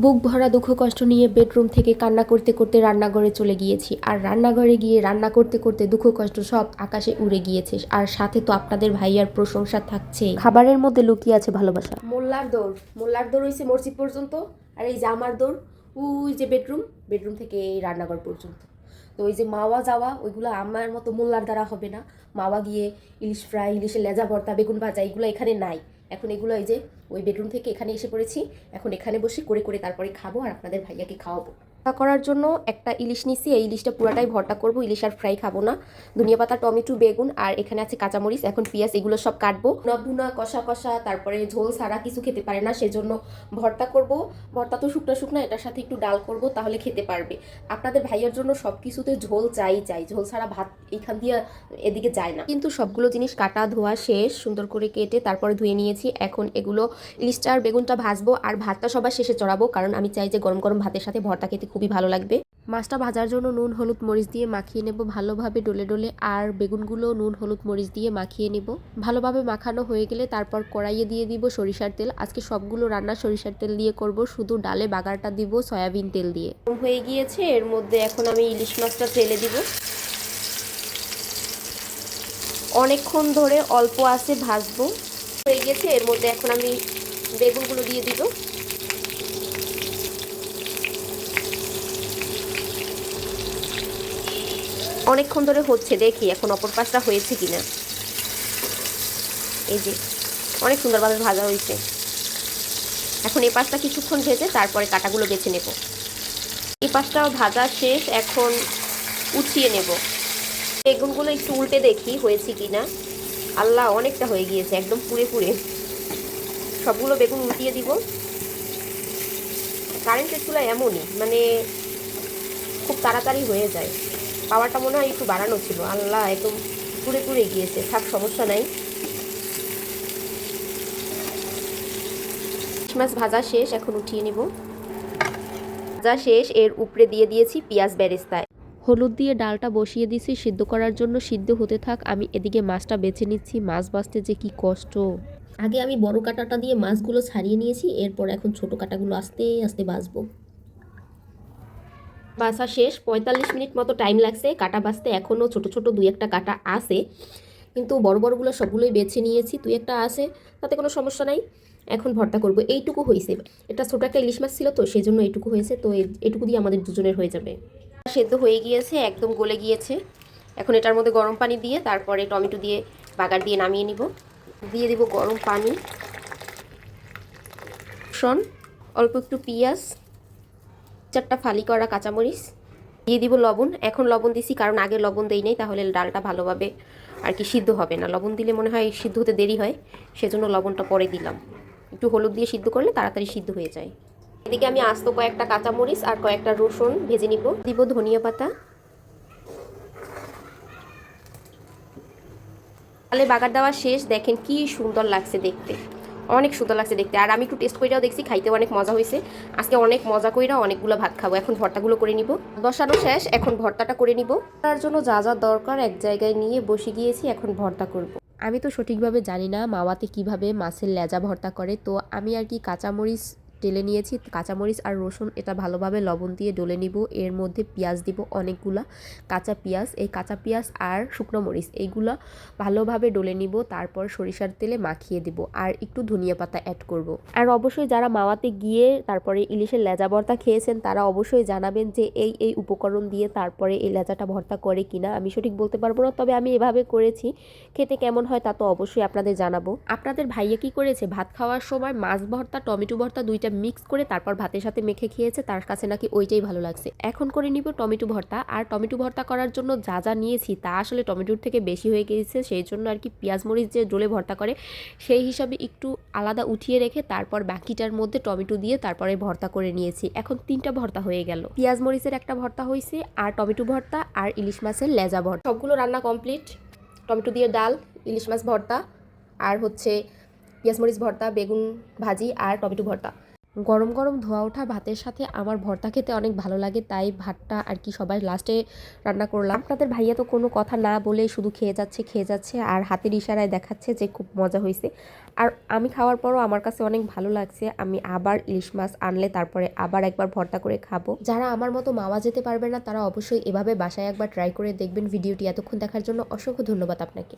বুক ভরা দুঃখ কষ্ট নিয়ে বেডরুম থেকে কান্না করতে করতে রান্নাঘরে চলে গিয়েছি। আর রান্নাঘরে গিয়ে রান্না করতে করতে দুঃখ কষ্ট সব আকাশে উড়ে গিয়েছে। আর সাথে তো আপনাদের ভাইয়ার প্রশংসা থাকছে। খাবারের মধ্যে লুকিয়ে আছে ভালোবাসা। মোল্লার দৌড় হয়েছে মসজিদ পর্যন্ত, আর এই যে আমার দৌড় ওই যে বেডরুম থেকে এই রান্নাঘর পর্যন্ত। তো ওই যে মাওয়া যাওয়া ওইগুলো আমার মতো মোল্লার দ্বারা হবে না। মাওয়া গিয়ে ইলিশ ফ্রাই, ইলিশের লেজা ভর্তা, বেগুন ভাজা এগুলো এখানে নাই। এখন এগুলো এই যে ওই বেডরুম থেকে এখানে এসে পড়েছি। এখন এখানে বসে করে করে তারপরে খাবো আর আপনাদের ভাইয়াকে খাওয়াবো। ভর্তা করার জন্য একটা ইলিশ নিছি, এই ইলিশটা পুরাটাই ভর্তা করব। ইলিশ আর ফ্রাই খাবো না। ধনিয়া পাতা, টমেটো, বেগুন আর এখানে আছে কাঁচামরিচ, এখন পেঁয়াজ, এগুলো সব কাটবো। বুনা কষা কষা তারপরে ঝোল ছাড়া কিছু খেতে পারে না, সেজন্য ভর্তা করব। ভর্তা তো শুকনো শুকনো, এটার সাথে একটু ডাল করব, তাহলে খেতে পারবে। আপনাদের ভাইয়ার জন্য সব কিছুতে ঝোল চাই, ঝোল ছাড়া ভাত এইখান দিয়ে এদিকে যায় না। কিন্তু সবগুলো জিনিস কাটা ধোয়া শেষ, সুন্দর করে কেটে তারপরে ধুয়ে নিয়েছি। এখন এগুলো ইলিশটা আর বেগুনটা ভাজবো আর ভাতটা সবার শেষে চড়াবো, কারণ আমি চাই যে গরম গরম ভাতের সাথে ভর্তা খেতে খুবই ভালো লাগবে। মাছটা ভাজার জন্য নুন হলুদ মরিচ দিয়ে মাখিয়ে নেব ভালোভাবে ডলে ডলে, আর বেগুনগুলো নুন হলুদ মরিচ দিয়ে মাখিয়ে নেব। ভালোভাবে মাখানো হয়ে গেলে তারপর কড়াইয়ে দিয়ে দিব সরিষার তেল। আজকে সবগুলো রান্না সরিষার তেল দিয়ে করব, শুধু ডালে বাগারটা দিব সয়াবিন তেল দিয়ে। হয়ে গিয়েছে, এর মধ্যে এখন আমি ইলিশ মাছটা ফেলে দিব। অনেকক্ষণ ধরে অল্প আছে ভাজবো। হয়ে গেছে, এর মধ্যে এখন আমি বেগুনগুলো দিয়ে দিব। অনেকক্ষণ ধরে হচ্ছে, দেখি এখন অপর পাশটা হয়েছে কিনা। এই যে অনেক সুন্দরভাবে ভাজা হয়েছে। এখন এই পাশটা কিছুক্ষণ ভেজে তারপরে কাটাগুলো বেছে নেব। এই পাশটাও ভাজা শেষ, এখন উঠিয়ে নেব। বেগুনগুলো একটু উল্টে দেখি হয়েছে কিনা। আল্লাহ, অনেকটা হয়ে গিয়েছে, একদম পুড়ে পুড়ে। সবগুলো বেগুন উল্টিয়ে দিব। কারেন্টের চুলা এমনই, মানে খুব তাড়াতাড়ি হয়ে যায়। পাওয়ারটা মনে হয় একটু বাড়ানো ছিল। আল্লাহ, একদম পুড়ে পুড়ে গিয়েছে। থাক, সমস্যা নাই। মাছ ভাজা শেষ, এখন উঠিয়ে নিব। ভাজা শেষ, এর উপরে দিয়ে দিয়েছি পেঁয়াজ বেরেস্তা। হলুদ দিয়ে ডালটা বসিয়ে দিয়েছি সিদ্ধ করার জন্য, সিদ্ধ হতে থাক। আমি এদিকে মাছটা বেছে নিচ্ছি। মাছ বাছতে যে কি কষ্ট। আগে আমি বড় কাঁটাটা দিয়ে মাছগুলো ছাড়িয়ে নিয়েছি, এরপর এখন ছোট কাঁটাগুলো আস্তে আস্তে বাছবো। বাছা শেষ, 45 মিনিট মতো টাইম লাগছে কাটা বাছতে। এখনও ছোট ছোট দুই একটা কাটা আছে, কিন্তু বড় বড়গুলো সবগুলোই বেছে নিয়েছি। দুই একটা আছে, তাতে কোনো সমস্যা নাই। এখন ভর্তা করব। এইটুকু হয়েছে, এটা ছোটো একটা ইলিশ মাছ ছিল তো সেই জন্য এইটুকু হয়েছে। তো এইটুকু দিয়ে আমাদের দুজনের হয়ে যাবে। সেদ্ধ হয়ে গিয়েছে, একদম গলে গিয়েছে। এখন এটার মধ্যে গরম পানি দিয়ে তারপরে টমেটো দিয়ে বাগার দিয়ে নামিয়ে নিব। দিয়ে দিব গরম পানি, অল্প একটু পেঁয়াজ, 4টা ফালি করা কাঁচামরিচ, দিয়ে দিব লবণ। এখন লবণ দিছি কারণ আগে লবণ দেই নাই, তাহলে ডালটা ভালোভাবে আর কি সিদ্ধ হবে না। লবণ দিলে মনে হয় সিদ্ধ হতে দেরি হয়, সেজন্য লবণটা পরে দিলাম। একটু হলুদ দিয়ে সিদ্ধ করলে তাড়াতাড়ি সিদ্ধ হয়ে যায়। এদিকে আমি আস্ত কয়েকটা কাঁচামরিচ আর কয়েকটা রসুন ভেজে নিব। দিব ধনিয়া পাতা। তাহলে বাগার দেওয়া শেষ, দেখেন কি সুন্দর লাগছে দেখতে, অনেক সুন্দর লাগছে দেখতে। আর আমি একটু টেস্ট কইরাও দেখছি, খাইতেও অনেক মজা হয়েছে। আজকে অনেক মজা কইরা অনেকগুলো ভাত খাবো। এখন ভর্তাগুলো করে নিব। বসানো শেষ, এখন ভর্তাটা করে নিব। তার জন্য যা যা দরকার এক জায়গায় নিয়ে বসে গিয়েছি, এখন ভর্তা করব। আমি তো সঠিকভাবে জানি না মাওয়াতে কিভাবে মাছের লেজা ভর্তা করে, তো আমি আর কি কাঁচামরিচ টেলে নিয়েছি। কাঁচামরিচ আর রসুন এটা ভালোভাবে লবণ দিয়ে ডলে নিব। এর মধ্যে পেঁয়াজ দিব অনেকগুলা, কাঁচা পেঁয়াজ। এই কাঁচা পেঁয়াজ আর শুকনো মরিচ এইগুলা ভালোভাবে ডলে নিব। তারপর সরিষার তেলে মাখিয়ে দিব আর একটু ধনিয়া পাতা অ্যাড করব। আর অবশ্যই যারা মাওয়াতে গিয়ে তারপরে ইলিশের লেজা ভর্তা খেয়েছেন তারা অবশ্যই জানাবেন যে এই উপকরণ দিয়ে তারপরে এই লেজাটা ভর্তা করে কিনা। আমি সঠিক বলতে পারবো না, তবে আমি এভাবে করেছি। খেতে কেমন হয় তা তো অবশ্যই আপনাদের জানাবো। আপনাদের ভাইয়া কি করেছে, ভাত খাওয়ার সময় মাছ ভর্তা টমেটো ভর্তা দুইটা মিক্স করে তারপর ভাতের সাথে মেখে খেয়েছে, তার কাছে নাকি ওইটাই ভালো লাগছে। এখন করে নিব টমেটো ভর্তা। আর টমেটো ভর্তা করার জন্য যা যা নিয়েছি তা আসলে টমেটোর থেকে বেশি হয়ে গিয়েছে, সেই জন্য আর কি পেঁয়াজ মরিচ যে ডলে ভর্তা করে সেই হিসাবে একটু আলাদা উঠিয়ে রেখে তারপর বাকিটার মধ্যে টমেটো দিয়ে তারপরে ভর্তা করে নিয়েছি। এখন 3টা ভর্তা হয়ে গেল। পেঁয়াজ মরিচের একটা ভর্তা হয়েছে, আর টমেটো ভর্তা আর ইলিশ মাছের লেজা ভর্তা, সবগুলো রান্না কমপ্লিট। টমেটো দিয়ে ডাল, ইলিশ মাছ ভর্তা, আর হচ্ছে পেঁয়াজ মরিচ ভর্তা, বেগুন ভাজি আর টমেটো ভর্তা। গরম গরম ধোয়া ওঠা ভাতের সাথে আমার ভর্তা খেতে অনেক ভালো লাগে, তাই ভাতটা আর কি সবাই লাস্টে রান্না করলাম। আপনাদের ভাইয়া তো কোনো কথা না বলে শুধু খেয়ে যাচ্ছে আর হাতের ইশারায় দেখাচ্ছে যে খুব মজা হয়েছে। আর আমি খাওয়ার পরও আমার কাছে অনেক ভালো লাগছে। আমি আবার ইলিশ মাছ আনলে তারপরে আবার একবার ভর্তা করে খাবো। যারা আমার মতো মাওয়া যেতে পারবে না তারা অবশ্যই এভাবে বাসায় একবার ট্রাই করে দেখবেন। ভিডিওটি এতক্ষণ দেখার জন্য অসংখ্য ধন্যবাদ আপনাকে।